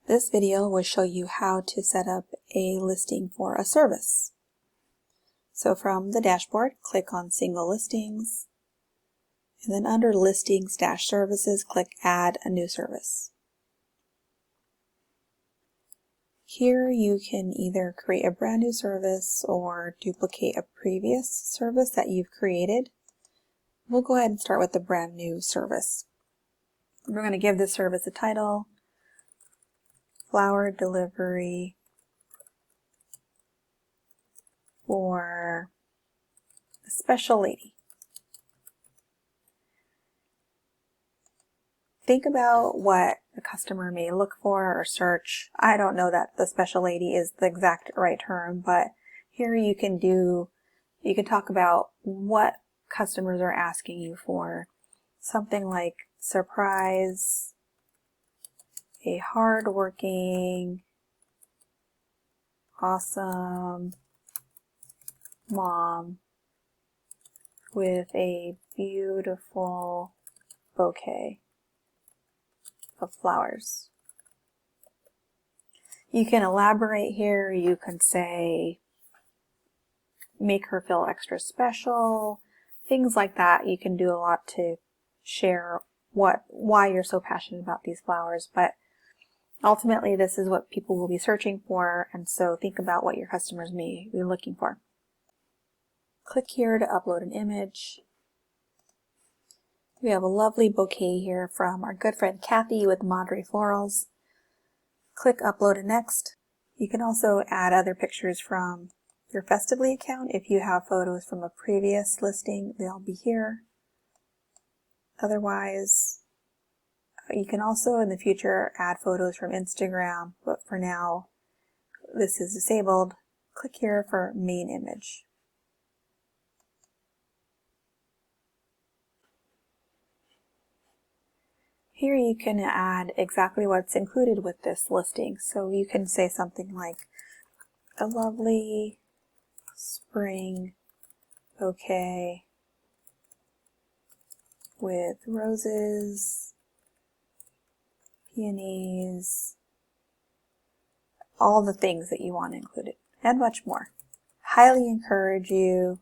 This video will show you how to set up a listing for a service. So from the dashboard, click on Single Listings, and then under Listings-Services, click Add a New Service. Here you can either create a brand new service or duplicate a previous service that you've created. We'll go ahead and start with the brand new service. We're going to give this service a title, Flower Delivery for a Special Lady. Think about what the customer may look for or search. I don't know that the special lady is the exact right term, but here you can talk about what customers are asking you for. Something like surprise a hardworking, awesome mom with a beautiful bouquet of flowers. You can elaborate here. You can say, make her feel extra special, things like that. You can do a lot to share why you're so passionate about these flowers, but ultimately this is what people will be searching for, and so think about what your customers may be looking for. Click here to upload an image. We have a lovely bouquet here from our good friend Kathy with Madre Florals. Click Upload and Next. You can also add other pictures from your Festively account. If you have photos from a previous listing, they'll be here. Otherwise, you can also in the future add photos from Instagram, but for now, this is disabled. Click here for Main Image. Here you can add exactly what's included with this listing. So you can say something like a lovely spring bouquet with roses, peonies, all the things that you want included, and much more. Highly encourage you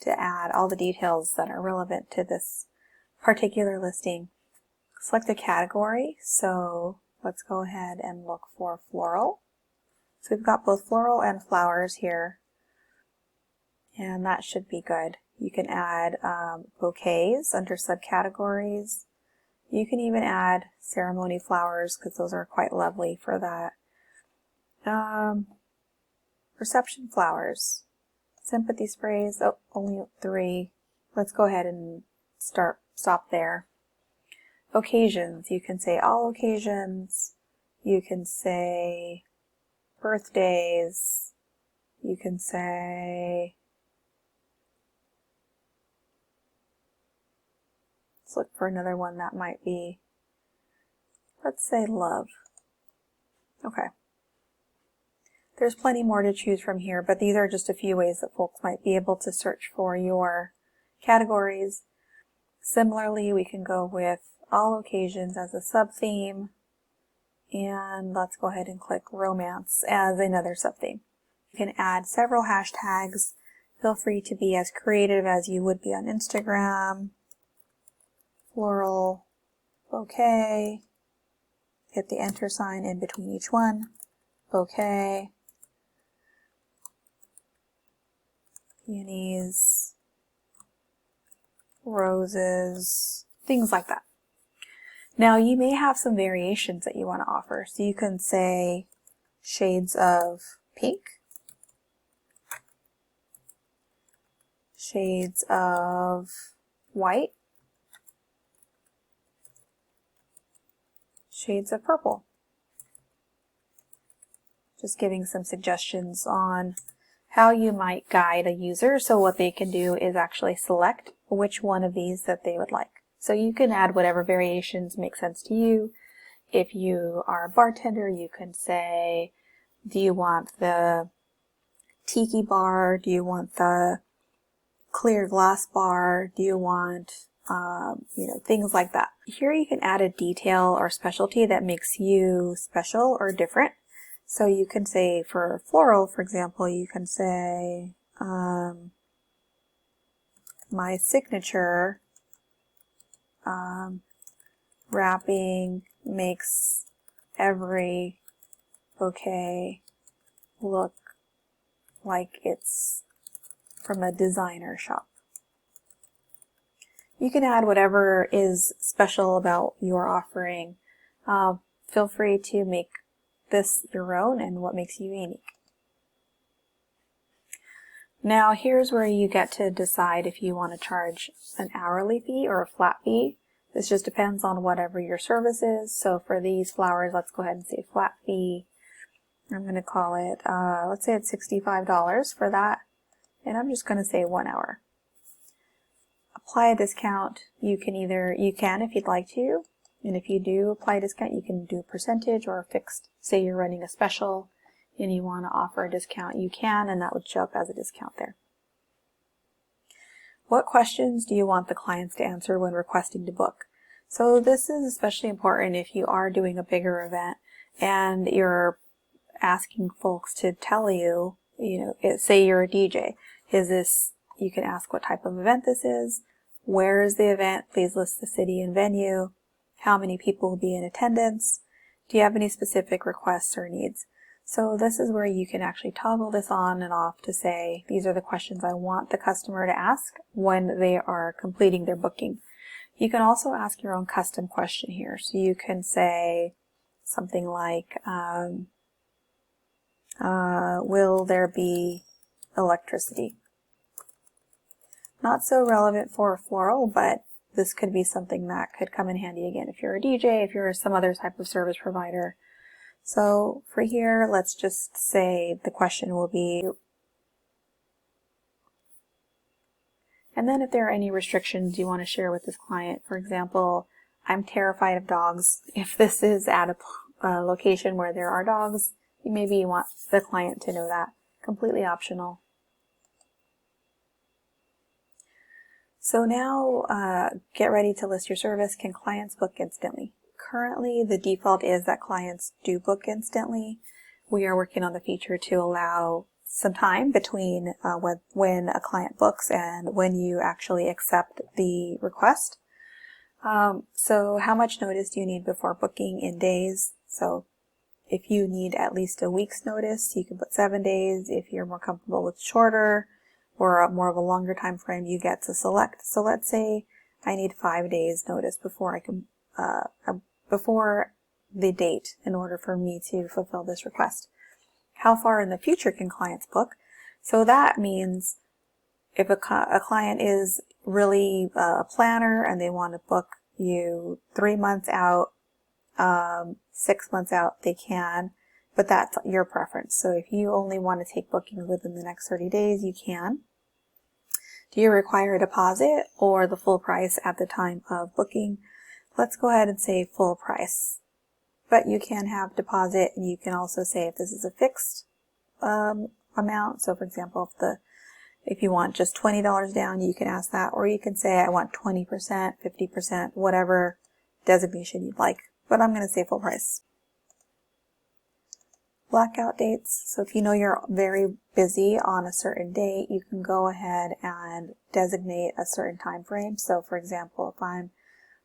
to add all the details that are relevant to this particular listing. Select a category, so let's go ahead and look for floral. So we've got both floral and flowers here, and that should be good. You can add bouquets under subcategories. You can even add ceremony flowers because those are quite lovely for that. Reception flowers, sympathy sprays, oh, only 3. Let's go ahead and stop there. Occasions, you can say all occasions, you can say birthdays, you can say, let's look for another one that might be, let's say love. Okay. There's plenty more to choose from here, but these are just a few ways that folks might be able to search for your categories. Similarly, we can go with all occasions as a sub-theme, and let's go ahead and click romance as another sub-theme. You can add several hashtags. Feel free to be as creative as you would be on Instagram. Floral, bouquet, hit the enter sign in between each one, bouquet, peonies, roses, things like that. Now you may have some variations that you want to offer. So you can say shades of pink, shades of white, shades of purple. Just giving some suggestions on how you might guide a user so what they can do is actually select which one of these that they would like. So you can add whatever variations make sense to you. If you are a bartender, you can say, do you want the tiki bar? Do you want the clear glass bar? Do you want things like that. Here you can add a detail or specialty that makes you special or different. So you can say for floral, for example, you can say, my signature wrapping makes every bouquet look like it's from a designer shop. You can add whatever is special about your offering. Feel free to make this your own and what makes you unique. Now here's where you get to decide if you want to charge an hourly fee or a flat fee. This just depends on whatever your service is. So for these flowers, let's go ahead and say flat fee. I'm going to call it, let's say it's $65 for that. And I'm just going to say 1 hour. Apply a discount. You can if you'd like to. And if you do apply a discount, you can do a percentage or a fixed. Say you're running a special and you want to offer a discount, you can, and that would show up as a discount there. What questions do you want the clients to answer when requesting to book? So this is especially important if you are doing a bigger event and you're asking folks to tell you, say you're a DJ. You can ask what type of event this is. Where is the event? Please list the city and venue. How many people will be in attendance? Do you have any specific requests or needs? So this is where you can actually toggle this on and off to say, these are the questions I want the customer to ask when they are completing their booking. You can also ask your own custom question here. So you can say something like, will there be electricity? Not so relevant for a floral, but this could be something that could come in handy again if you're a DJ, if you're some other type of service provider. So for here, let's just say the question will be, and then if there are any restrictions you want to share with this client, for example, I'm terrified of dogs. If this is at a location where there are dogs, maybe you want the client to know that. Completely optional. So now get ready to list your service. Can clients book instantly? Currently, the default is that clients do book instantly. We are working on the feature to allow some time between when a client books and when you actually accept the request. So how much notice do you need before booking in days? So if you need at least a week's notice, you can put 7 days. If you're more comfortable with shorter or more of a longer time frame, you get to select. So let's say I need 5 days notice before I can before the date in order for me to fulfill this request. How far in the future can clients book? So that means if a client is really a planner and they want to book you 3 months out, 6 months out, they can, but that's your preference. So if you only want to take bookings within the next 30 days, you can. Do you require a deposit or the full price at the time of booking? Let's go ahead and say full price, but you can have deposit, and you can also say if this is a fixed amount. So for example, if you want just $20 down, you can ask that, or you can say I want 20%, 50%, whatever designation you'd like, but I'm going to say full price. Blackout dates. So if you know you're very busy on a certain date, you can go ahead and designate a certain time frame. So for example, if I'm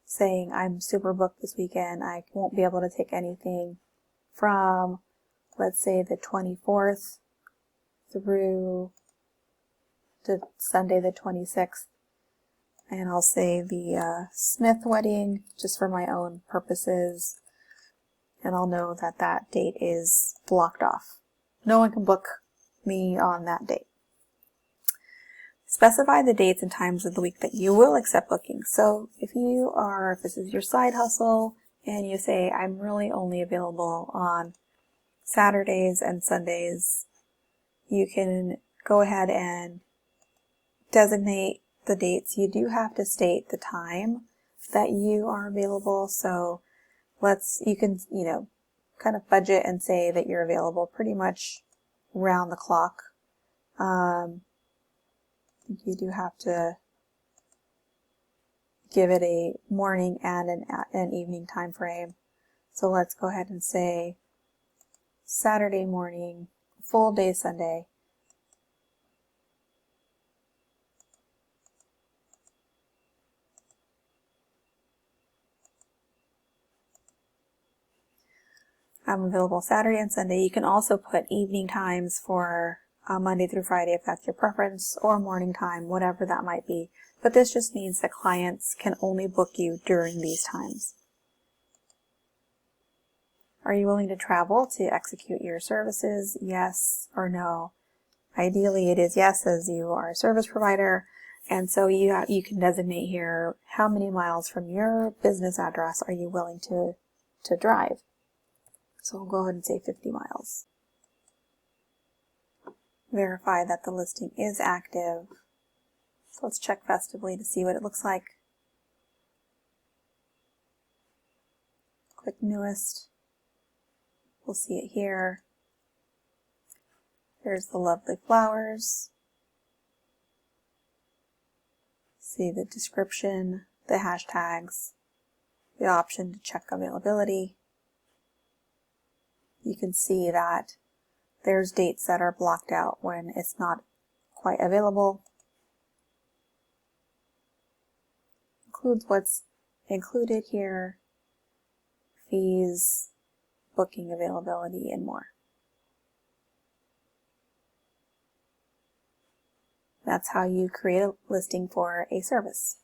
saying I'm super booked this weekend, I won't be able to take anything from, let's say, the 24th through to Sunday the 26th. And I'll say the Smith wedding just for my own purposes. And I'll know that that date is blocked off. No one can book me on that date. Specify the dates and times of the week that you will accept bookings. So if this is your side hustle and you say, I'm really only available on Saturdays and Sundays, you can go ahead and designate the dates. You do have to state the time that you are available. So you can kind of budget and say that you're available pretty much round the clock. You do have to give it a morning and an evening time frame. So let's go ahead and say Saturday morning, full day Sunday. I'm available Saturday and Sunday. You can also put evening times for Monday through Friday if that's your preference, or morning time, whatever that might be. But this just means that clients can only book you during these times. Are you willing to travel to execute your services? Yes or no? Ideally it is yes, as you are a service provider, and so you can designate here how many miles from your business address are you willing to drive. So we'll go ahead and say 50 miles. Verify that the listing is active. So let's check Festively to see what it looks like. Click newest. We'll see it here. There's the lovely flowers. See the description, the hashtags, the option to check availability. You can see that there's dates that are blocked out when it's not quite available. Includes what's included here, fees, booking availability, and more. That's how you create a listing for a service.